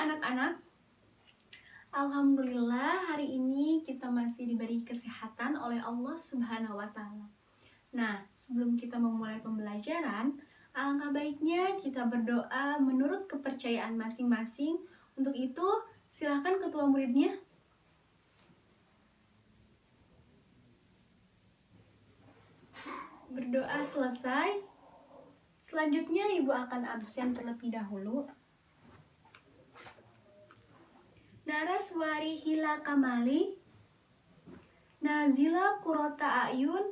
anak-anak? Alhamdulillah hari ini kita masih diberi kesehatan oleh Allah Subhanahu wa Ta'ala. Nah, sebelum kita memulai pembelajaran, alangkah baiknya kita berdoa menurut kepercayaan masing-masing. Untuk itu, silakan ketua muridnya. Berdoa selesai. Selanjutnya, Ibu akan absen terlebih dahulu. Naraswari Hila Kamali, Nazila Kurota Ayun.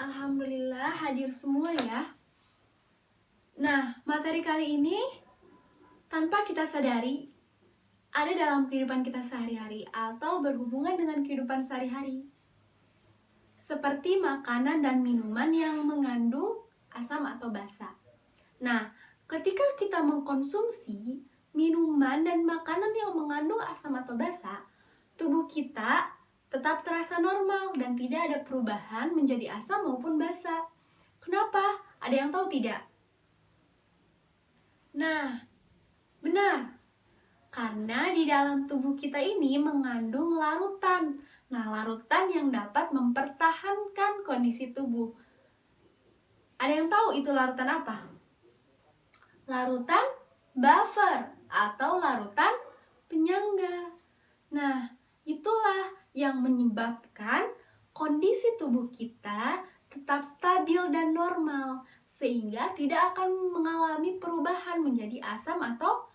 Alhamdulillah hadir semua ya. Nah, materi kali ini tanpa kita sadari ada dalam kehidupan kita sehari-hari atau berhubungan dengan kehidupan sehari-hari. Seperti makanan dan minuman yang mengandung asam atau basa. Nah, ketika kita mengkonsumsi minuman dan makanan yang mengandung asam atau basa, tubuh kita tetap terasa normal dan tidak ada perubahan menjadi asam maupun basa. Kenapa? Ada yang tahu tidak? Nah, benar. Karena di dalam tubuh kita ini mengandung larutan. Nah, larutan yang dapat mempertahankan kondisi tubuh. Ada yang tahu itu larutan apa? Larutan buffer atau larutan penyangga. Nah, itulah yang menyebabkan kondisi tubuh kita tetap stabil dan normal sehingga tidak akan mengalami perubahan menjadi asam atau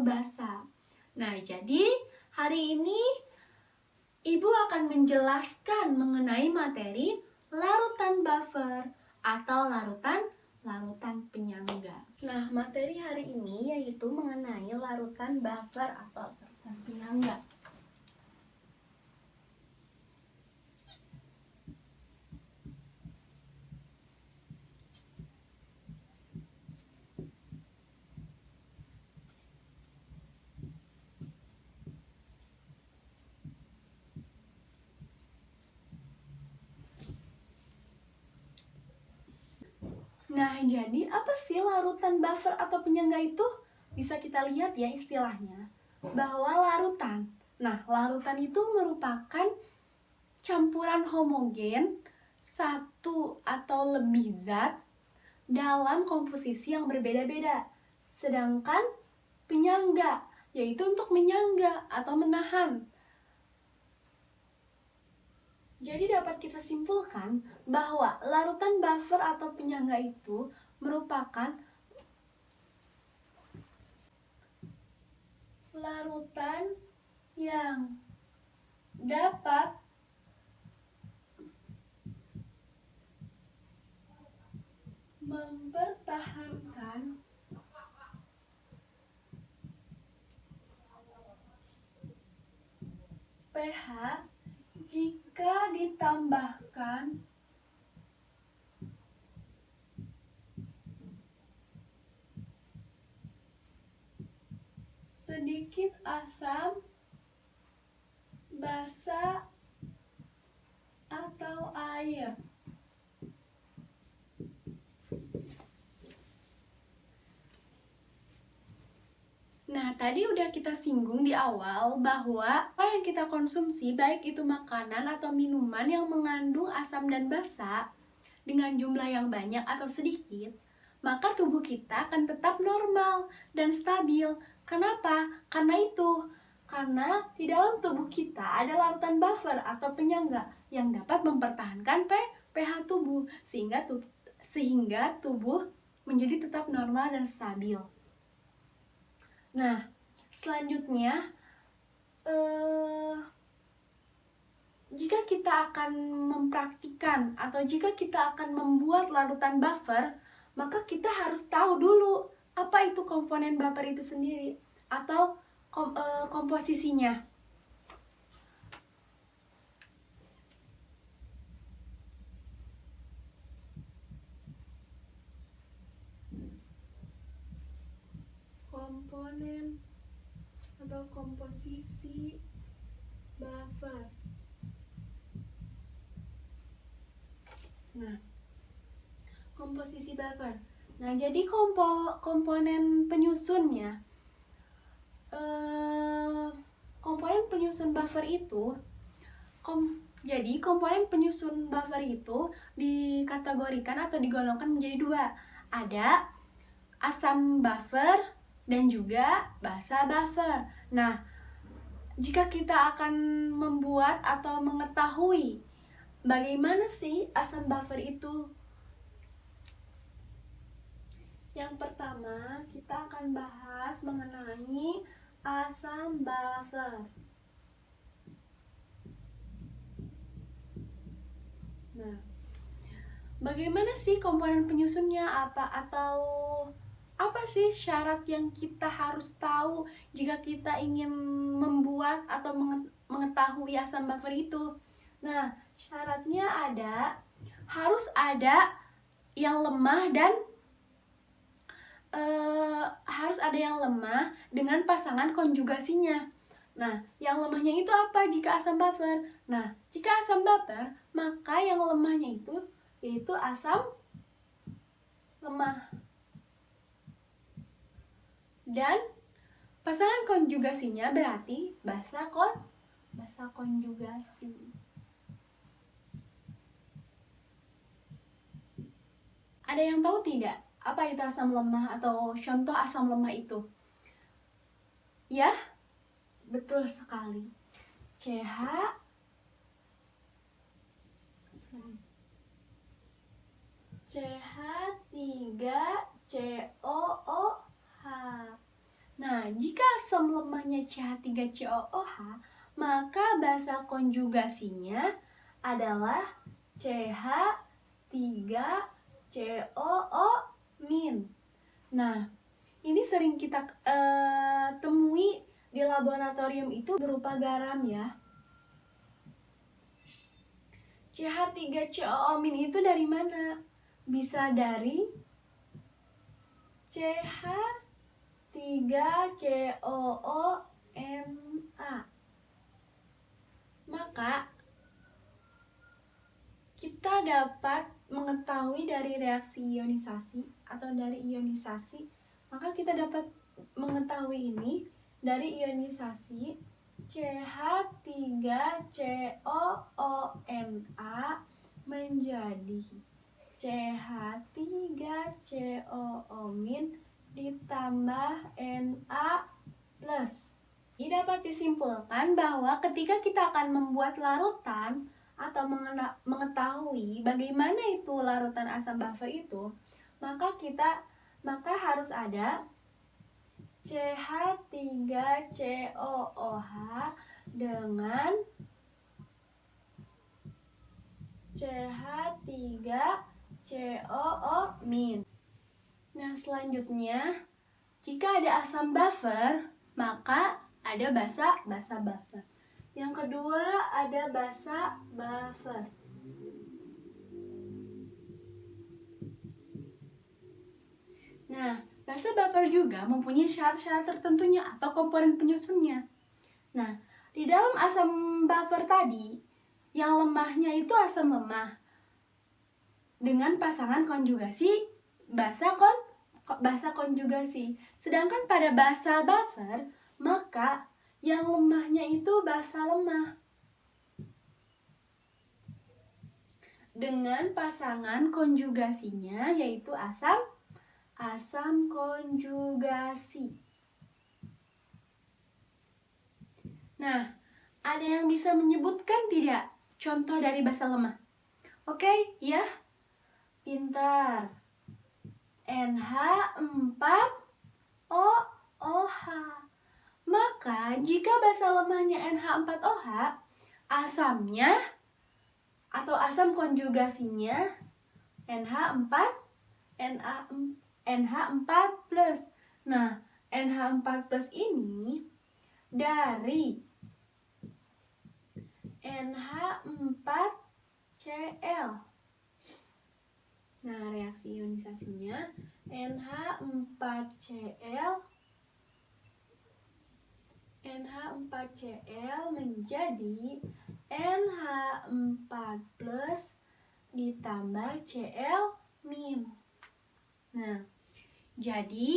basa. Nah, jadi hari ini Ibu akan menjelaskan mengenai materi larutan buffer atau larutan penyangga. Nah, materi hari ini yaitu mengenai larutan buffer atau larutan penyangga. Nah, jadi apa sih larutan buffer atau penyangga itu? Bisa kita lihat ya istilahnya, bahwa larutan. Nah, larutan itu merupakan campuran homogen satu atau lebih zat dalam komposisi yang berbeda-beda. Sedangkan penyangga, yaitu untuk menyangga atau menahan. Jadi dapat kita simpulkan bahwa larutan buffer atau penyangga itu merupakan larutan yang dapat mempertahankan pH jika ditambahkan sedikit asam, basa, atau air. Nah, tadi udah kita singgung di awal bahwa apa yang kita konsumsi, baik itu makanan atau minuman yang mengandung asam dan basa dengan jumlah yang banyak atau sedikit, maka tubuh kita akan tetap normal dan stabil. Kenapa? Karena di dalam tubuh kita ada larutan buffer atau penyangga yang dapat mempertahankan pH tubuh sehingga tubuh menjadi tetap normal dan stabil. Nah, selanjutnya jika kita akan mempraktikkan atau jika kita akan membuat larutan buffer, maka kita harus tahu dulu apa itu komponen buffer itu sendiri atau komposisinya. Komponen atau komposisi buffer. Nah, komposisi buffer. Nah, jadi komponen penyusunnya penyusun buffer itu, jadi komponen penyusun buffer itu dikategorikan atau digolongkan menjadi dua. Ada asam buffer dan juga basa buffer. Nah, jika kita akan membuat atau mengetahui bagaimana sih asam buffer itu, yang pertama kita akan bahas mengenai asam buffer. Nah, bagaimana sih komponen penyusunnya, apa sih syarat yang kita harus tahu jika kita ingin membuat atau mengetahui asam buffer itu? Nah, syaratnya harus ada yang lemah dan harus ada yang lemah dengan pasangan konjugasinya. Nah, yang lemahnya itu apa jika asam buffer? Nah, jika asam buffer, maka yang lemahnya itu yaitu asam lemah. Dan pasangan konjugasinya berarti basa konjugasi. Ada yang tahu tidak apa itu asam lemah atau contoh asam lemah itu? Ya, betul sekali. CH3COOH. Nah, jika asam lemahnya CH3COOH, maka basa konjugasinya adalah CH3COO-. Nah, ini sering kita temui di laboratorium itu berupa garam ya. CH3COO- itu dari mana? Bisa dari CH3COONA. Maka kita dapat mengetahui dari reaksi ionisasi atau dari ionisasi, maka kita dapat mengetahui ini dari ionisasi CH3COONA menjadi CH3COO- ditambah Na+. Ini dapat disimpulkan bahwa ketika kita akan membuat larutan atau mengetahui bagaimana itu larutan asam buffer itu, maka harus ada CH3COOH dengan CH3COO-. Nah, selanjutnya, jika ada asam buffer, maka ada basa buffer. Yang kedua ada basa buffer. Nah, basa buffer juga mempunyai syarat-syarat tertentunya atau komponen penyusunnya. Nah, di dalam asam buffer tadi, yang lemahnya itu asam lemah dengan pasangan konjugasi basa konjugasi. Sedangkan pada basa buffer, maka yang lemahnya itu basa lemah dengan pasangan konjugasinya yaitu asam konjugasi. Nah, ada yang bisa menyebutkan tidak contoh dari basa lemah? Oke, ya. Pintar. NH4OOH. Maka, jika basa lemahnya NH4OH, asamnya atau asam konjugasinya NH4+. Nah, NH4+ ini dari NH4Cl. Nah, reaksi ionisasinya NH4Cl menjadi NH4+ ditambah Cl-. Nah, jadi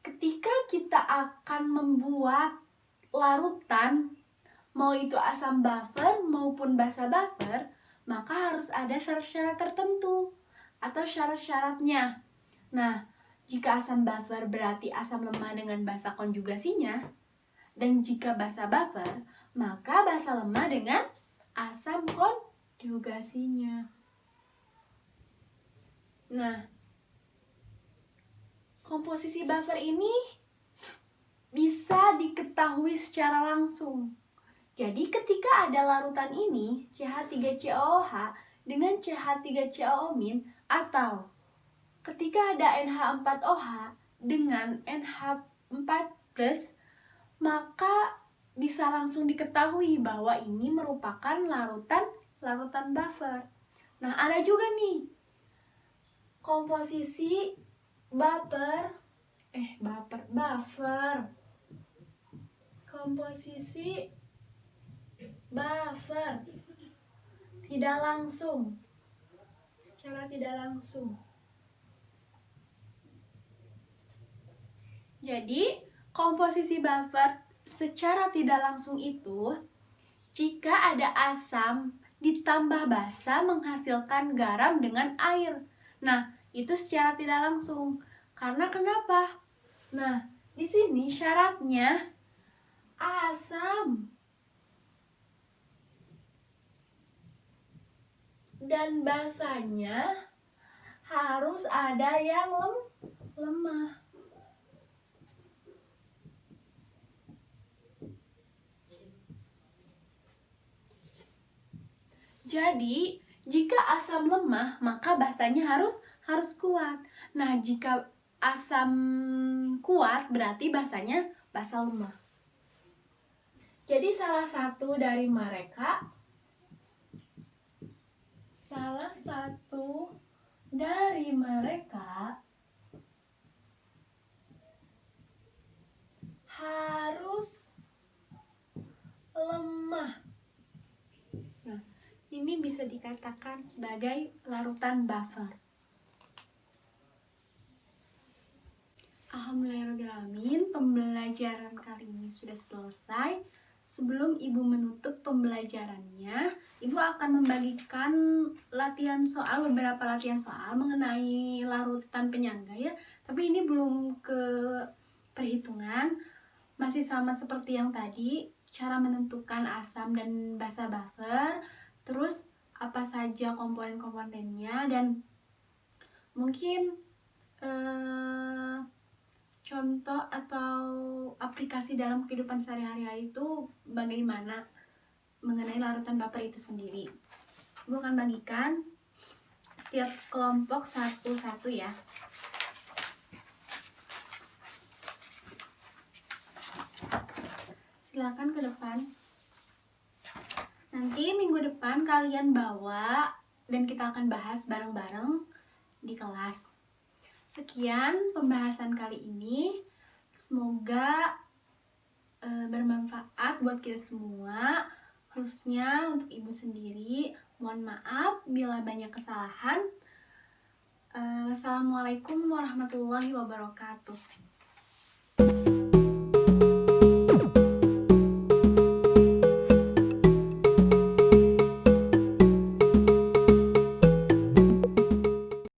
ketika kita akan membuat larutan mau itu asam buffer maupun basa buffer, maka harus ada syarat-syarat tertentu atau syarat-syaratnya. Nah, jika asam buffer berarti asam lemah dengan basa konjugasinya, dan jika basa buffer, maka basa lemah dengan asam konjugasinya. Nah, komposisi buffer ini bisa diketahui secara langsung. Jadi ketika ada larutan ini, CH3COOH dengan CH3COO- atau ketika ada NH4OH dengan NH4+, maka bisa langsung diketahui bahwa ini merupakan larutan buffer. Nah, ada juga nih komposisi buffer. Komposisi buffer tidak langsung, secara tidak langsung. Jadi, komposisi buffer secara tidak langsung itu jika ada asam ditambah basa menghasilkan garam dengan air. Nah, itu secara tidak langsung. Karena kenapa? Nah, di sini syaratnya asam dan basanya harus ada yang lemah. Jadi, jika asam lemah, maka basanya harus kuat. Nah, jika asam kuat, berarti basanya basa lemah. Jadi, salah satu dari mereka harus lemah. Nah, ini bisa dikatakan sebagai larutan buffer. Alhamdulillahirrahmanirrahim, pembelajaran kali ini sudah selesai. Sebelum Ibu menutup pembelajarannya, Ibu akan membagikan beberapa latihan soal mengenai larutan penyangga ya. Tapi ini belum ke perhitungan, masih sama seperti yang tadi, cara menentukan asam dan basa buffer, terus apa saja komponen-komponennya, dan mungkin contoh atau aplikasi dalam kehidupan sehari-hari itu bagaimana mengenai larutan buffer itu sendiri. Ibu akan bagikan setiap kelompok satu-satu ya. Silakan ke depan. Nanti minggu depan kalian bawa dan kita akan bahas bareng-bareng di kelas. Sekian pembahasan kali ini. Semoga bermanfaat buat kita semua, khususnya untuk Ibu sendiri. Mohon maaf bila banyak kesalahan. Wassalamualaikum warahmatullahi wabarakatuh.